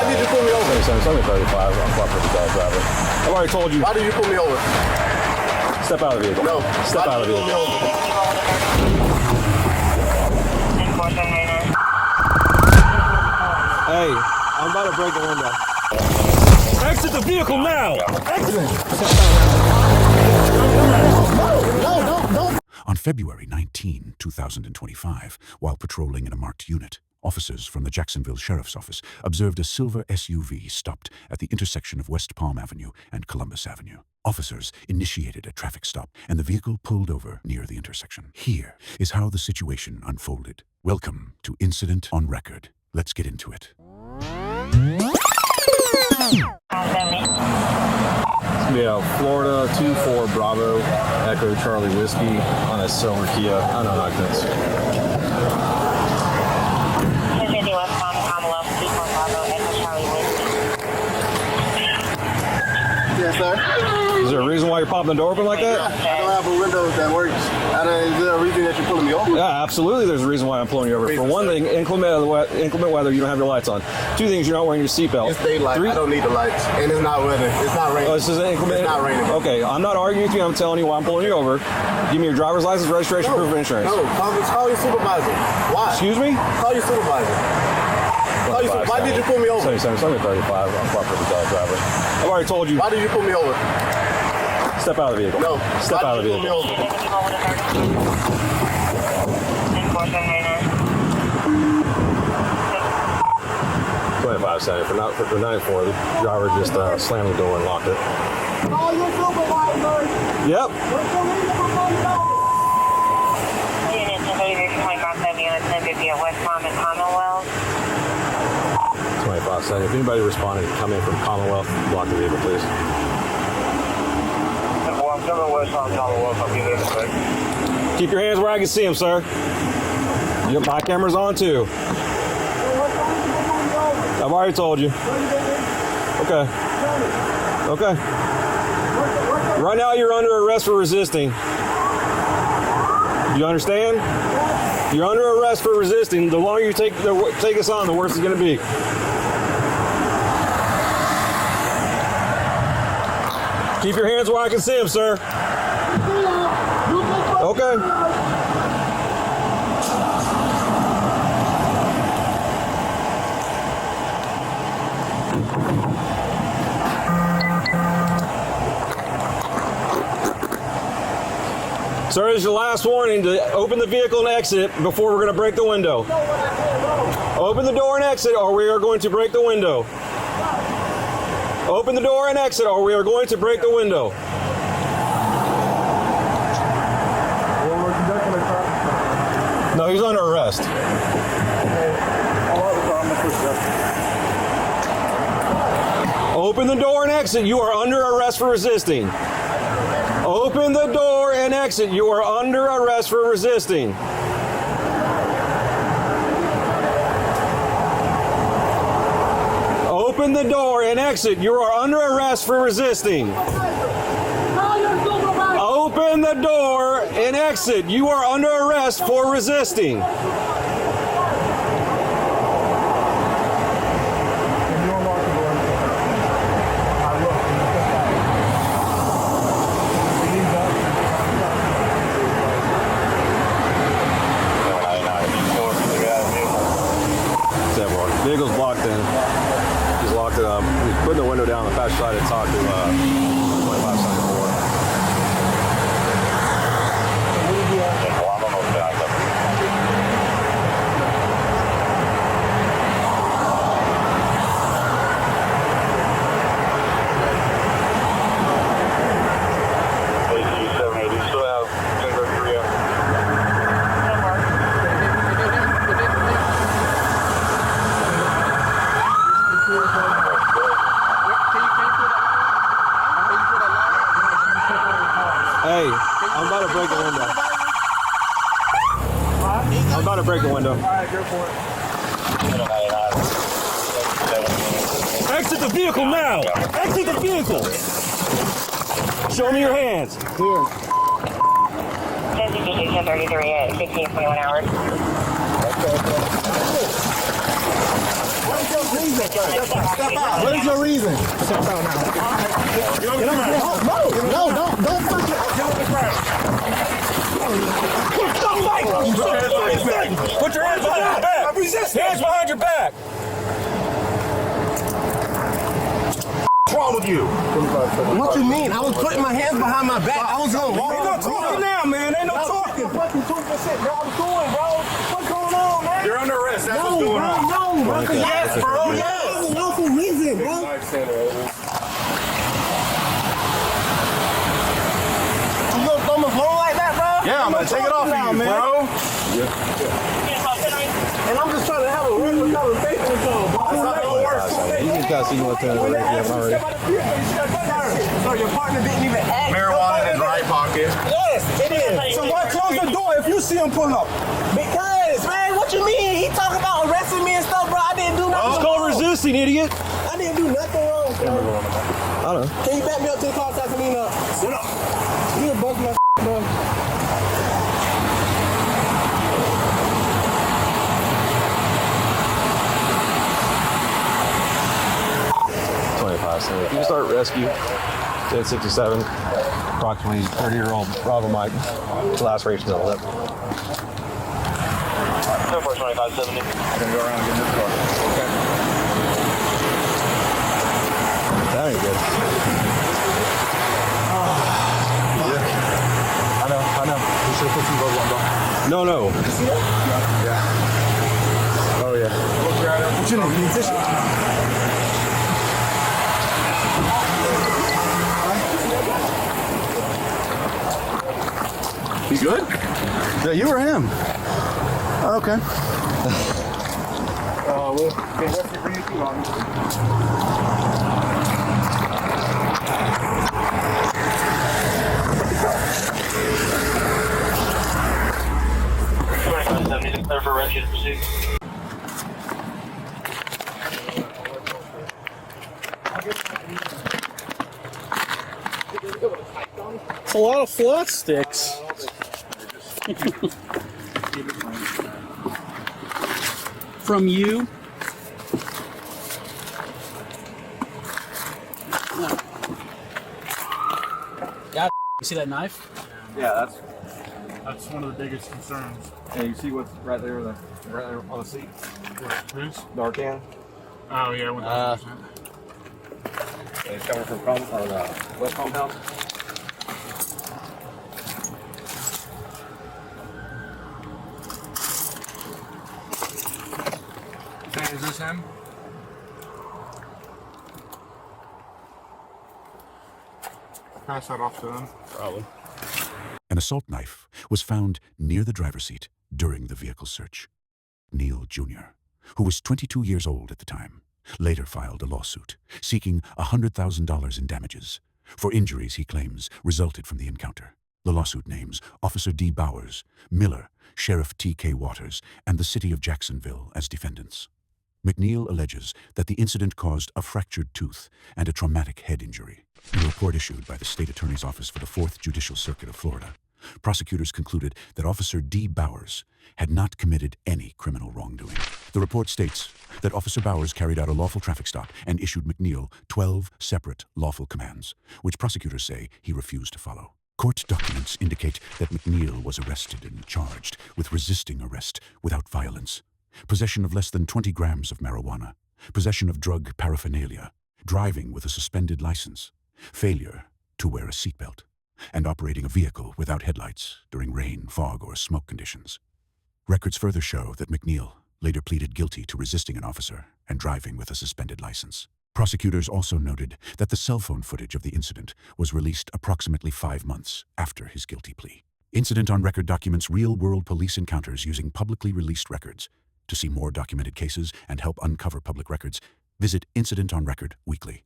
did you pull me over? It's only 35. I'm cooperative dog driver. I've already told you. Why did you pull me over? Step out of the vehicle. No. Step out of the vehicle. Hey, I'm about to break the window. Exit the vehicle now! Exit! No. On February 19, 2025, while patrolling in a marked unit, officers from the Jacksonville Sheriff's Office observed a silver SUV stopped at the intersection of West Palm Avenue and Columbus Avenue. Officers initiated a traffic stop, and the vehicle pulled over near the intersection. Here is how the situation unfolded. Welcome to Incident on Record. Let's get into it. Yeah, Florida 24 Bravo Echo Charlie Whiskey on a silver Kia. I don't know occupants. 250 West Palm, Commonwealth 24 Bravo Echo Charlie Whiskey. Yes, sir. Is there a reason why you're popping the door open like that? I don't have a window that works. Is there a reason that you're pulling me over? Yeah, absolutely. There's a reason why I'm pulling you over. For one thing, inclement weather, you don't have your lights on. Two things, you're not wearing your seatbelt. It's daylight. I don't need the lights. And it's not weather. It's not raining. Oh, this is inclement. It's not raining. Okay, I'm not arguing with you. I'm telling you why I'm pulling you over. Give me your driver's license, registration, proof of insurance. No, call your supervisor. Why? Excuse me? Call your supervisor. Why did you pull me over? It's only 35. I'm cooperative dog driver. I've already told you. Why did you pull me over? Step out of the vehicle. No. Step out of the vehicle. 25 for 94. The driver just slammed the door and locked it. Call your supervisor. Yep. What's the reason for calling me over? Unit 1033 unit 1050 at West Palm and Commonwealth. 25 seconds. If anybody responded, come in from Commonwealth, block the vehicle, please. Well, I'm coming West Palm, Commonwealth. I'll be there in a sec. Keep your hands where I can see them, sir. Yep, my camera's on too. I've already told you. Okay. Okay. Right now you're under arrest for resisting. You understand? You're under arrest for resisting. The longer you take us on, the worse it's going to be. Keep your hands where I can see them, sir. Okay. Sir, this is your last warning to open the vehicle and exit before we're going to break the window. Open the door and exit or we are going to break the window. Open the door and exit or we are going to break the window. No, he's under arrest. Open the door and exit. You are under arrest for resisting. Open the door and exit. You are under arrest for resisting. Open the door and exit. You are under arrest for resisting. Open the door and exit. You are under arrest for resisting. Vehicle's blocked in. He's locked it up. He's putting the window down on the passenger side to talk to 2574. Hey, I'm about to break the window. I'm about to break the window. All right, go for it. Exit the vehicle now! Exit the vehicle! Show me your hands. Here. 1033 at 16:21 hours. reason? Step out. What is your reason? Step out now. No, don't push it. Put your hands behind your back. Hands behind your back. What's wrong with you? What you mean? I was putting my hands behind my back. I was gonna walk. Ain't no talking now, man. Ain't no talking. Fucking 2%, bro. I'm doing, bro. What's going on, man? You're under arrest. That's what's No, going bro. on. No, bro. Yes, bro. Yes. That's a lawful reason, bro. You gonna throw my phone like that, bro? Yeah, I'm gonna take it off now, of you, man. bro. And I'm just trying to have a regular conversation with y'all, bro. You just gotta see what time already. So your partner didn't even ask. Marijuana in his right pocket. Yes, it is. So why close the door if you see him pull up? Because, man, what you mean? He talking about arresting me and stuff, bro. I didn't do nothing. It's called resisting, idiot. I didn't do nothing wrong, bro. I don't know. Can you back me up to the car so I can lean up? Sit up. You done bust my bro. 25. So you can start rescue. 1067. Approximately 30-year-old Bravo Mike. Laceration on the lip. 2570. I'm gonna go around and get in this car. Okay. That ain't good. I know. You should put some gloves on, bro. No. Yeah. Oh yeah. What's your name? You need tissue? You good? Yeah, you or him? Okay. We'll get rescue for you too, man. Clear for rescue to proceed. A lot of flat sticks. From you? No. Yeah, you see that knife? Yeah, That's one of the biggest concerns. and you see what's right there, right there on the seat? Who's? Dark can. Oh yeah, 100%. It's coming from West Compound. Hey, is this him? Pass that off to them. Probably. An assault knife was found near the driver's seat during the vehicle search. Neil Jr., who was 22 years old at the time, later filed a lawsuit seeking $100,000 in damages for injuries he claims resulted from the encounter. The lawsuit names Officer D. Bowers, Miller, Sheriff T.K. Waters, and the city of Jacksonville as defendants. McNeil alleges that the incident caused a fractured tooth and a traumatic head injury. In a report issued by the State Attorney's Office for the 4th Judicial Circuit of Florida, prosecutors concluded that Officer D. Bowers had not committed any criminal wrongdoing. The report states that Officer Bowers carried out a lawful traffic stop and issued McNeil 12 separate lawful commands, which prosecutors say he refused to follow. Court documents indicate that McNeil was arrested and charged with resisting arrest without violence, possession of less than 20 grams of marijuana, possession of drug paraphernalia, driving with a suspended license, failure to wear a seatbelt, and operating a vehicle without headlights during rain, fog, or smoke conditions. Records further show that McNeil later pleaded guilty to resisting an officer and driving with a suspended license. Prosecutors also noted that the cell phone footage of the incident was released approximately 5 months after his guilty plea. Incident on Record documents real-world police encounters using publicly released records. To see more documented cases and help uncover public records, visit Incident on Record Weekly.